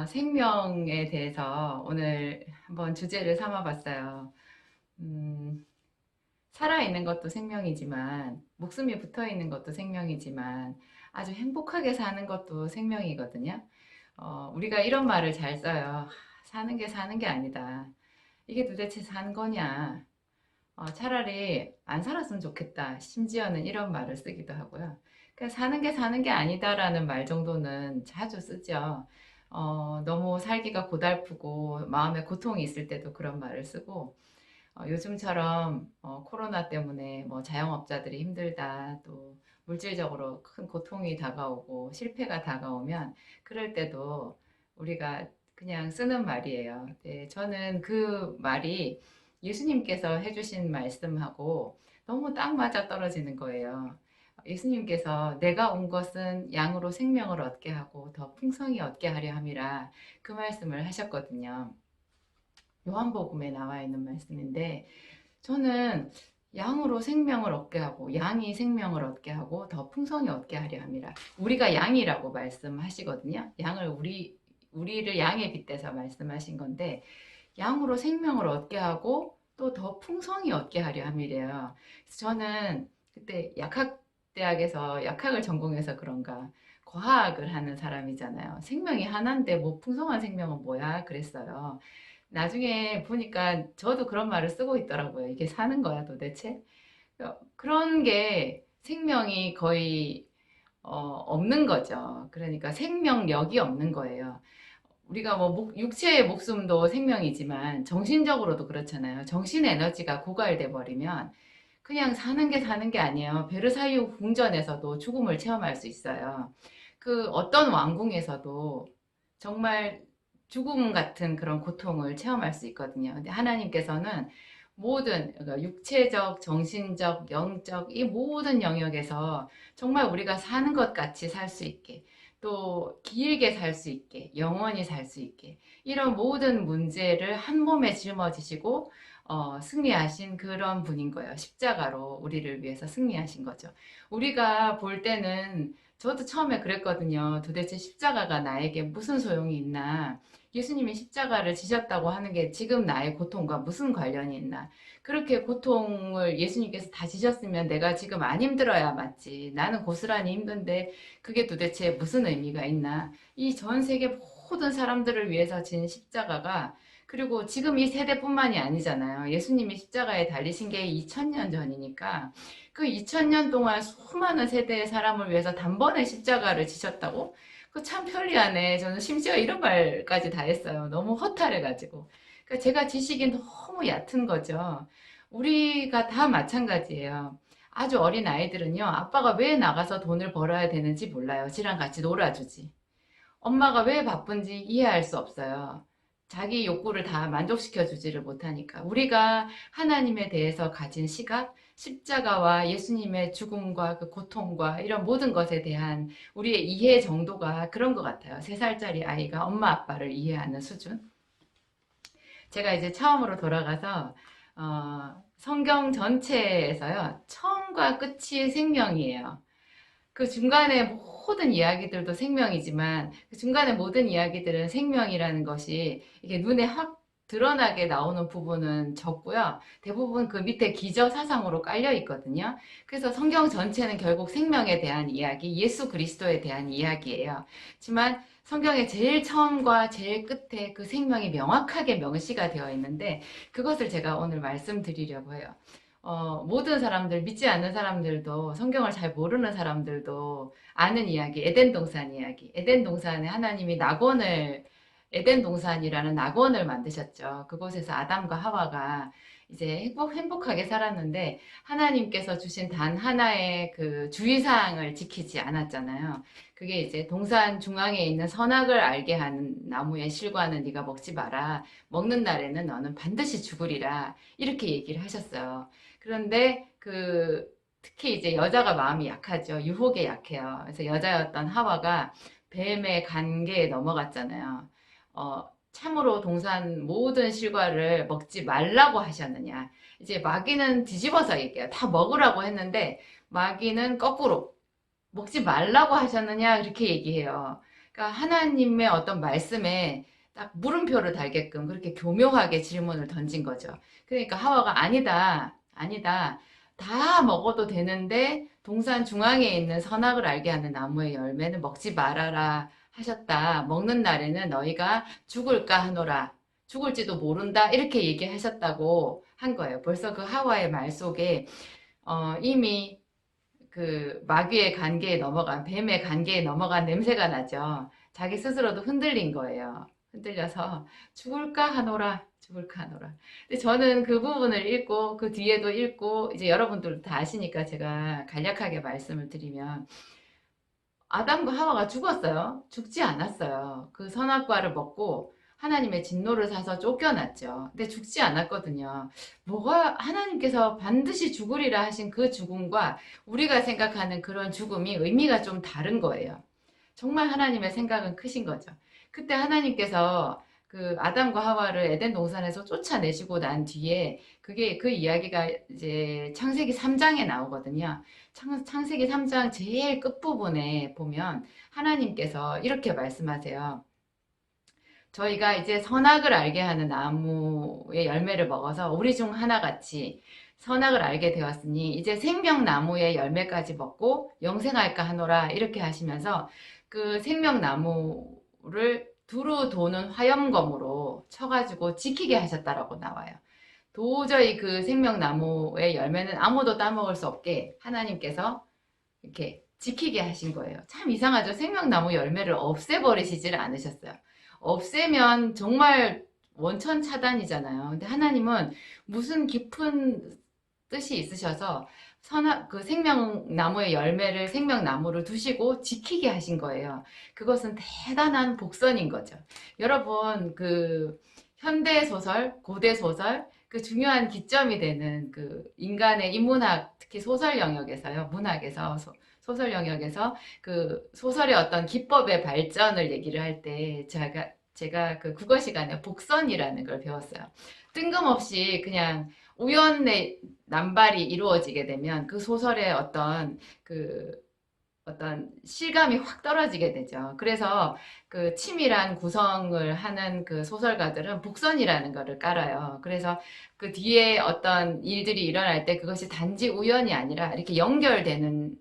생명에 대해서 오늘 한번 주제를 삼아봤어요. 음, 살아있는 것도 생명이지만, 목숨이 붙어 있는 것도 생명이지만, 아주 행복하게 사는 것도 생명이거든요. 우리가 이런 말을 잘 써요. 사는 게 사는 게 아니다. 이게 도대체 사는 거냐? 차라리 안 살았으면 좋겠다. 심지어는 이런 말을 쓰기도 하고요. 그러니까 사는 게 사는 게 아니다라는 말 정도는 자주 쓰죠. 너무 살기가 고달프고 마음에 고통이 있을 때도 그런 말을 쓰고, 요즘처럼 코로나 때문에 뭐 자영업자들이 힘들다, 또 물질적으로 큰 고통이 다가오고 실패가 다가오면 그럴 때도 우리가 그냥 쓰는 말이에요. 네, 저는 그 말이 예수님께서 해주신 말씀하고 너무 딱 맞아 떨어지는 거예요. 예수님께서 내가 온 것은 양으로 생명을 얻게 하고 더 풍성히 얻게 하려 함이라 그 말씀을 하셨거든요. 요한복음에 나와 있는 말씀인데 저는 양으로 생명을 얻게 하고 양이 생명을 얻게 하고 더 풍성히 얻게 하려 함이라. 우리가 양이라고 말씀하시거든요. 우리를 양에 빗대서 말씀하신 건데 양으로 생명을 얻게 하고 또 더 풍성히 얻게 하려 함이래요. 그래서 저는 그때 약학대학에서 약학을 전공해서 그런가 과학을 하는 사람이잖아요. 생명이 하나인데 뭐 풍성한 생명은 뭐야? 그랬어요. 나중에 보니까 저도 그런 말을 쓰고 있더라고요. 이게 사는 거야 도대체? 그런 게 생명이 거의 없는 거죠. 그러니까 생명력이 없는 거예요. 우리가 뭐 육체의 목숨도 생명이지만 정신적으로도 그렇잖아요. 정신 에너지가 고갈돼 버리면 그냥 사는 게 사는 게 아니에요. 베르사유 궁전에서도 죽음을 체험할 수 있어요. 그 어떤 왕궁에서도 정말 죽음 같은 그런 고통을 체험할 수 있거든요. 근데 하나님께서는 모든 그러니까 육체적, 정신적, 영적 이 모든 영역에서 정말 우리가 사는 것 같이 살 수 있게 또 길게 살 수 있게 영원히 살 수 있게 이런 모든 문제를 한 몸에 짊어지시고 승리하신 그런 분인 거예요. 십자가로 우리를 위해서 승리하신 거죠. 우리가 볼 때는 저도 처음에 그랬거든요. 도대체 십자가가 나에게 무슨 소용이 있나? 예수님이 십자가를 지셨다고 하는 게 지금 나의 고통과 무슨 관련이 있나? 그렇게 고통을 예수님께서 다 지셨으면 내가 지금 안 힘들어야 맞지. 나는 고스란히 힘든데 그게 도대체 무슨 의미가 있나? 이 전 세계 모든 사람들을 위해서 진 십자가가 그리고 지금 이 세대뿐만이 아니잖아요. 예수님이 십자가에 달리신 게 2000년 전이니까 그 2000년 동안 수많은 세대의 사람을 위해서 단번에 십자가를 지셨다고? 그 참 편리하네. 저는 심지어 이런 말까지 다 했어요. 너무 허탈해가지고. 그러니까 제가 지식이 너무 얕은 거죠. 우리가 다 마찬가지예요. 아주 어린 아이들은요, 아빠가 왜 나가서 돈을 벌어야 되는지 몰라요. 지랑 같이 놀아주지. 엄마가 왜 바쁜지 이해할 수 없어요. 자기 욕구를 다 만족시켜 주지를 못하니까. 우리가 하나님에 대해서 가진 시각, 십자가와 예수님의 죽음과 그 고통과 이런 모든 것에 대한 우리의 이해 정도가 그런 것 같아요. 3살짜리 아이가 엄마 아빠를 이해하는 수준. 제가 이제 처음으로 돌아가서 성경 전체에서요. 처음과 끝이 생명이에요. 그 중간에 모든 이야기들도 생명이지만 그 중간에 모든 이야기들은 생명이라는 것이 이게 눈에 확 드러나게 나오는 부분은 적고요. 대부분 그 밑에 기저 사상으로 깔려 있거든요. 그래서 성경 전체는 결국 생명에 대한 이야기, 예수 그리스도에 대한 이야기예요. 하지만 성경의 제일 처음과 제일 끝에 그 생명이 명확하게 명시가 되어 있는데 그것을 제가 오늘 말씀드리려고 해요. 모든 사람들, 믿지 않는 사람들도, 성경을 잘 모르는 사람들도 아는 이야기, 에덴 동산 이야기. 에덴 동산에 하나님이 에덴 동산이라는 낙원을 만드셨죠. 그곳에서 아담과 하와가 이제 행복하게 살았는데, 하나님께서 주신 단 하나의 그 주의사항을 지키지 않았잖아요. 그게 이제 동산 중앙에 있는 선악을 알게 하는 나무의 실과는 네가 먹지 마라. 먹는 날에는 너는 반드시 죽으리라. 이렇게 얘기를 하셨어요. 그런데 특히 이제 여자가 마음이 약하죠. 유혹에 약해요. 그래서 여자였던 하와가 뱀의 관계에 넘어갔잖아요. 참으로 동산 모든 실과를 먹지 말라고 하셨느냐. 이제 마귀는 뒤집어서 얘기해요. 다 먹으라고 했는데 마귀는 거꾸로 먹지 말라고 하셨느냐 이렇게 얘기해요. 그러니까 하나님의 어떤 말씀에 딱 물음표를 달게끔 그렇게 교묘하게 질문을 던진 거죠. 그러니까 하와가 아니다, 아니다. 다 먹어도 되는데 동산 중앙에 있는 선악을 알게 하는 나무의 열매는 먹지 말아라 하셨다. 먹는 날에는 너희가 죽을까 하노라. 죽을지도 모른다. 이렇게 얘기하셨다고 한 거예요. 벌써 그 하와의 말 속에 이미 그 마귀의 관계에 넘어간 뱀의 관계에 넘어간 냄새가 나죠. 자기 스스로도 흔들린 거예요. 흔들려서 죽을까 하노라, 죽을까 하노라. 근데 저는 그 부분을 읽고 그 뒤에도 읽고 이제 여러분들 다 아시니까 제가 간략하게 말씀을 드리면 아담과 하와가 죽었어요. 죽지 않았어요. 그 선악과를 먹고 하나님의 진노를 사서 쫓겨났죠. 근데 죽지 않았거든요. 뭐가 하나님께서 반드시 죽으리라 하신 그 죽음과 우리가 생각하는 그런 죽음이 의미가 좀 다른 거예요. 정말 하나님의 생각은 크신 거죠. 그때 하나님께서 그 아담과 하와를 에덴 동산에서 쫓아내시고 난 뒤에 그게 그 이야기가 이제 창세기 3장에 나오거든요. 창세기 3장 제일 끝부분에 보면 하나님께서 이렇게 말씀하세요. 저희가 이제 선악을 알게 하는 나무의 열매를 먹어서 우리 중 하나같이 선악을 알게 되었으니 이제 생명나무의 열매까지 먹고 영생할까 하노라 이렇게 하시면서 그 생명나무를 두루 도는 화염검으로 쳐가지고 지키게 하셨다라고 나와요. 도저히 그 생명나무의 열매는 아무도 따먹을 수 없게 하나님께서 이렇게 지키게 하신 거예요. 참 이상하죠? 생명나무 열매를 없애버리시질 않으셨어요. 없애면 정말 원천 차단이잖아요. 근데 하나님은 무슨 깊은 뜻이 있으셔서 그 생명나무의 열매를 생명나무를 두시고 지키게 하신 거예요. 그것은 대단한 복선인 거죠. 여러분 그 현대 소설, 고대 소설 그 중요한 기점이 되는 그 인간의 인문학 특히 소설 영역에서요. 문학에서 소설 영역에서 그 소설의 어떤 기법의 발전을 얘기를 할 때 제가 그 국어 시간에 복선이라는 걸 배웠어요. 뜬금없이 그냥 우연의 남발이 이루어지게 되면 그 소설의 어떤 실감이 확 떨어지게 되죠. 그래서 그 치밀한 구성을 하는 그 소설가들은 복선이라는 거를 깔아요. 그래서 그 뒤에 어떤 일들이 일어날 때 그것이 단지 우연이 아니라 이렇게 연결되는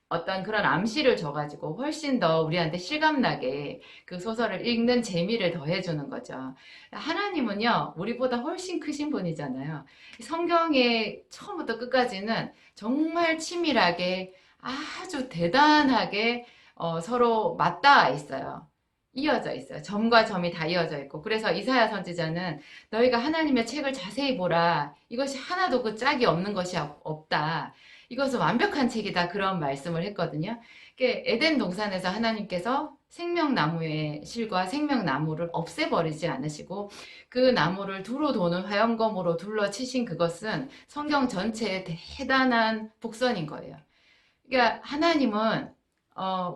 어떤 그런 암시를 줘가지고 훨씬 더 우리한테 실감나게 그 소설을 읽는 재미를 더해주는 거죠. 하나님은요, 우리보다 훨씬 크신 분이잖아요. 성경의 처음부터 끝까지는 정말 치밀하게 아주 대단하게 서로 맞닿아 있어요. 이어져 있어요. 점과 점이 다 이어져 있고. 그래서 이사야 선지자는 너희가 하나님의 책을 자세히 보라. 이것이 하나도 그 짝이 없는 것이 없다. 이것은 완벽한 책이다. 그런 말씀을 했거든요. 에덴 동산에서 하나님께서 생명나무의 실과 생명나무를 없애버리지 않으시고 그 나무를 두루 도는 화염검으로 둘러치신 그것은 성경 전체의 대단한 복선인 거예요. 그러니까 하나님은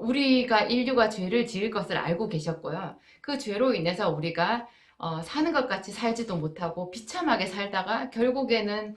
우리가 인류가 죄를 지을 것을 알고 계셨고요. 그 죄로 인해서 우리가 사는 것 같이 살지도 못하고 비참하게 살다가 결국에는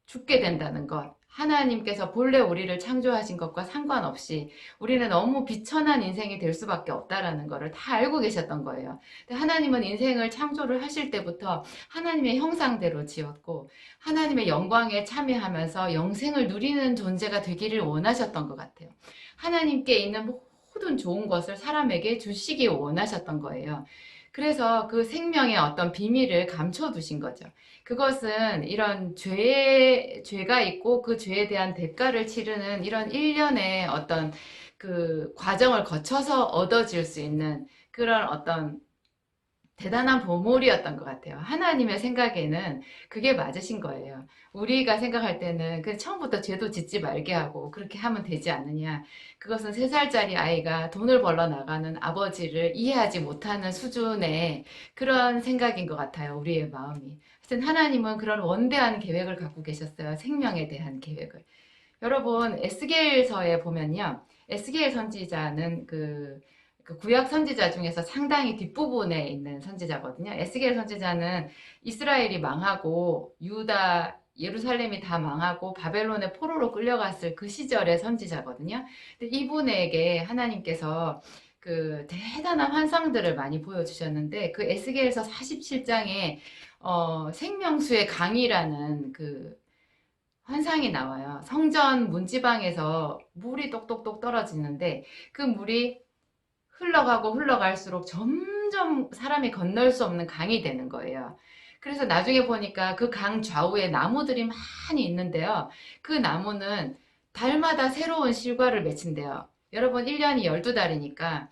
죽게 된다는 것. 하나님께서 본래 우리를 창조하신 것과 상관없이 우리는 너무 비천한 인생이 될 수밖에 없다라는 것을 다 알고 계셨던 거예요. 근데 하나님은 인생을 창조를 하실 때부터 하나님의 형상대로 지었고 하나님의 영광에 참여하면서 영생을 누리는 존재가 되기를 원하셨던 것 같아요. 하나님께 있는 모든 좋은 것을 사람에게 주시기 원하셨던 거예요. 그래서 그 생명의 어떤 비밀을 감춰두신 거죠. 그것은 이런 죄가 있고 그 죄에 대한 대가를 치르는 이런 일련의 어떤 그 과정을 거쳐서 얻어질 수 있는 그런 어떤 대단한 보물이었던 것 같아요. 하나님의 생각에는 그게 맞으신 거예요. 우리가 생각할 때는 그 처음부터 죄도 짓지 말게 하고 그렇게 하면 되지 않느냐. 그것은 3살짜리 아이가 돈을 벌러 나가는 아버지를 이해하지 못하는 수준의 그런 생각인 것 같아요. 우리의 마음이. 하여튼 하나님은 그런 원대한 계획을 갖고 계셨어요. 생명에 대한 계획을. 여러분, 에스겔서에 보면요. 에스겔 선지자는 그 구약 선지자 중에서 상당히 뒷부분에 있는 선지자거든요. 에스겔 선지자는 이스라엘이 망하고 유다, 예루살렘이 다 망하고 바벨론의 포로로 끌려갔을 그 시절의 선지자거든요. 근데 이분에게 하나님께서 그 대단한 환상들을 많이 보여주셨는데 그 에스겔서 47장에 생명수의 강이라는 그 환상이 나와요. 성전 문지방에서 물이 똑똑똑 떨어지는데 그 물이 흘러가고 흘러갈수록 점점 사람이 건널 수 없는 강이 되는 거예요. 그래서 나중에 보니까 그 강 좌우에 나무들이 많이 있는데요. 그 나무는 달마다 새로운 실과를 맺힌대요. 여러분 1년이 12달이니까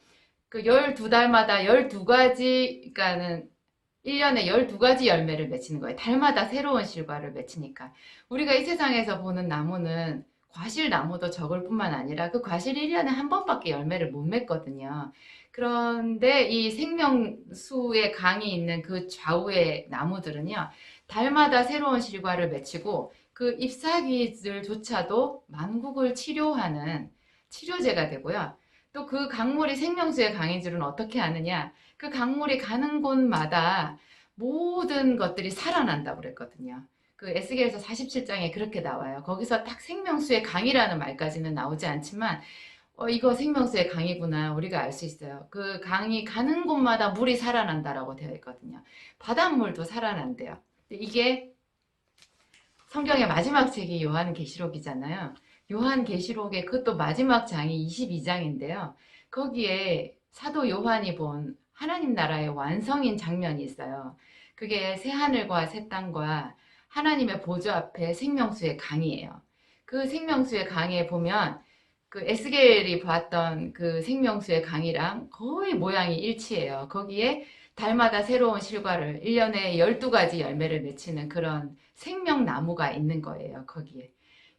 그 12달마다 12가지, 그러니까는 1년에 12가지 열매를 맺히는 거예요. 달마다 새로운 실과를 맺히니까. 우리가 이 세상에서 보는 나무는 과실 나무도 적을 뿐만 아니라 그 과실이 1년에 한 번밖에 열매를 못 맺거든요. 그런데 이 생명수의 강이 있는 그 좌우의 나무들은요, 달마다 새로운 실과를 맺히고 그 잎사귀들조차도 만국을 치료하는 치료제가 되고요. 또 그 강물이 생명수의 강인 줄은 어떻게 아느냐? 그 강물이 가는 곳마다 모든 것들이 살아난다고 그랬거든요. 그 에스겔서 47장에 그렇게 나와요. 거기서 딱 생명수의 강이라는 말까지는 나오지 않지만 이거 생명수의 강이구나 우리가 알 수 있어요. 그 강이 가는 곳마다 물이 살아난다라고 되어 있거든요. 바닷물도 살아난대요. 이게 성경의 마지막 책이 요한계시록이잖아요. 요한계시록의 그것도 마지막 장이 22장인데요. 거기에 사도 요한이 본 하나님 나라의 완성인 장면이 있어요. 그게 새하늘과 새 땅과 하나님의 보좌 앞에 생명수의 강이에요. 그 생명수의 강에 보면 그 에스겔이 봤던 그 생명수의 강이랑 거의 모양이 일치해요. 거기에 달마다 새로운 실과를 1년에 12가지 열매를 맺히는 그런 생명나무가 있는 거예요. 거기에.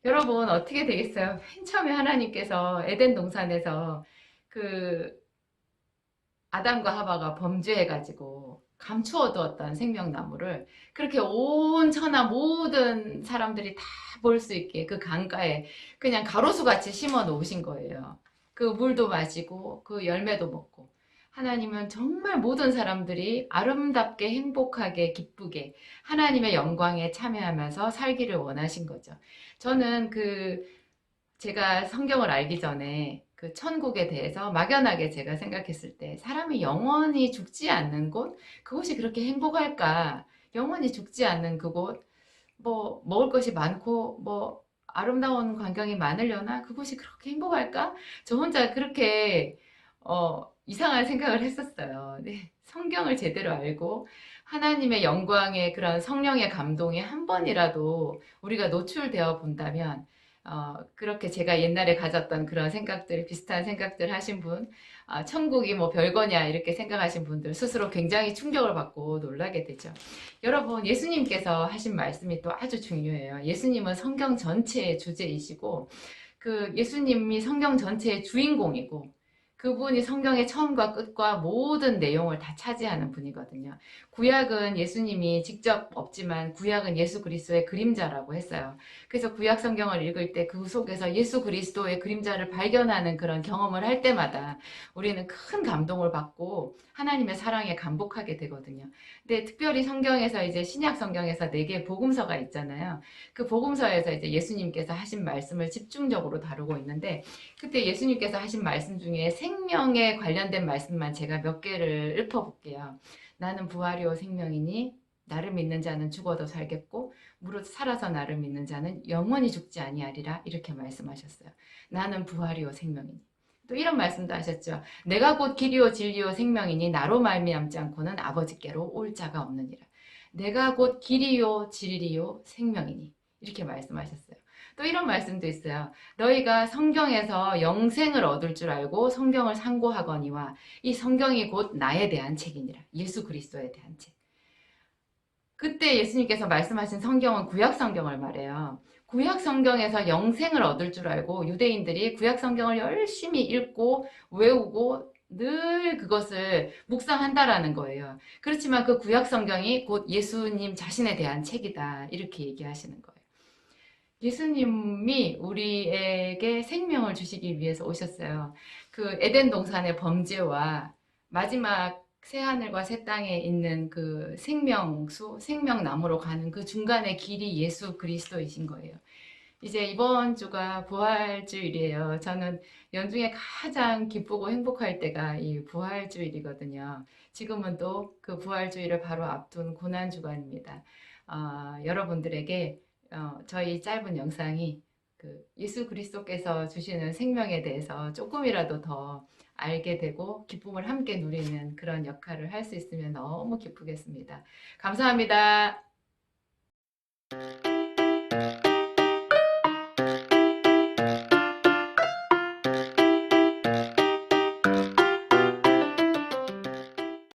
여러분 어떻게 되겠어요? 맨 처음에 하나님께서 에덴 동산에서 그 아담과 하바가 범죄해가지고 감추어 두었던 생명나무를 그렇게 온 천하 모든 사람들이 다 볼 수 있게 그 강가에 그냥 가로수같이 심어 놓으신 거예요. 그 물도 마시고 그 열매도 먹고. 하나님은 정말 모든 사람들이 아름답게 행복하게 기쁘게 하나님의 영광에 참여하면서 살기를 원하신 거죠. 저는 제가 성경을 알기 전에 그 천국에 대해서 막연하게 제가 생각했을 때 사람이 영원히 죽지 않는 곳, 그곳이 그렇게 행복할까? 영원히 죽지 않는 그곳, 뭐 먹을 것이 많고 뭐 아름다운 광경이 많으려나? 그곳이 그렇게 행복할까? 저 혼자 그렇게 이상한 생각을 했었어요. 네, 성경을 제대로 알고 하나님의 영광의 그런 성령의 감동에 한 번이라도 우리가 노출되어 본다면 그렇게 제가 옛날에 가졌던 그런 생각들, 비슷한 생각들 하신 분, 천국이 뭐 별거냐 이렇게 생각하신 분들 스스로 굉장히 충격을 받고 놀라게 되죠. 여러분, 예수님께서 하신 말씀이 또 아주 중요해요. 예수님은 성경 전체의 주제이시고, 그 예수님이 성경 전체의 주인공이고, 그분이 성경의 처음과 끝과 모든 내용을 다 차지하는 분이거든요. 구약은 예수님이 직접 없지만 구약은 예수 그리스도의 그림자라고 했어요. 그래서 구약 성경을 읽을 때 그 속에서 예수 그리스도의 그림자를 발견하는 그런 경험을 할 때마다 우리는 큰 감동을 받고 하나님의 사랑에 감복하게 되거든요. 근데 특별히 성경에서 이제 신약 성경에서 4개의 복음서가 있잖아요. 그 복음서에서 이제 예수님께서 하신 말씀을 집중적으로 다루고 있는데 그때 예수님께서 하신 말씀 중에 생명에 관련된 말씀만 제가 몇 개를 읊어볼게요. 나는 부활이요 생명이니 나를 믿는 자는 죽어도 살겠고 무릇 살아서 나를 믿는 자는 영원히 죽지 아니하리라 이렇게 말씀하셨어요. 나는 부활이요 생명이니. 또 이런 말씀도 하셨죠. 내가 곧 길이요 진리요 생명이니 나로 말미암지 않고는 아버지께로 올 자가 없느니라. 내가 곧 길이요 진리요 생명이니 이렇게 말씀하셨어요. 또 이런 말씀도 있어요. 너희가 성경에서 영생을 얻을 줄 알고 성경을 상고하거니와 이 성경이 곧 나에 대한 책이니라. 예수 그리스도에 대한 책. 그때 예수님께서 말씀하신 성경은 구약 성경을 말해요. 구약 성경에서 영생을 얻을 줄 알고 유대인들이 구약 성경을 열심히 읽고 외우고 늘 그것을 묵상한다라는 거예요. 그렇지만 그 구약 성경이 곧 예수님 자신에 대한 책이다. 이렇게 얘기하시는 거예요. 예수님이 우리에게 생명을 주시기 위해서 오셨어요. 그 에덴 동산의 범죄와 마지막 새 하늘과 새 땅에 있는 그 생명수, 생명나무로 가는 그 중간의 길이 예수 그리스도이신 거예요. 이제 이번 주가 부활주일이에요. 저는 연중에 가장 기쁘고 행복할 때가 이 부활주일이거든요. 지금은 또 그 부활주일을 바로 앞둔 고난주간입니다. 여러분들에게 저희 짧은 영상이 그 예수 그리스도께서 주시는 생명에 대해서 조금이라도 더 알게 되고 기쁨을 함께 누리는 그런 역할을 할 수 있으면 너무 기쁘겠습니다. 감사합니다.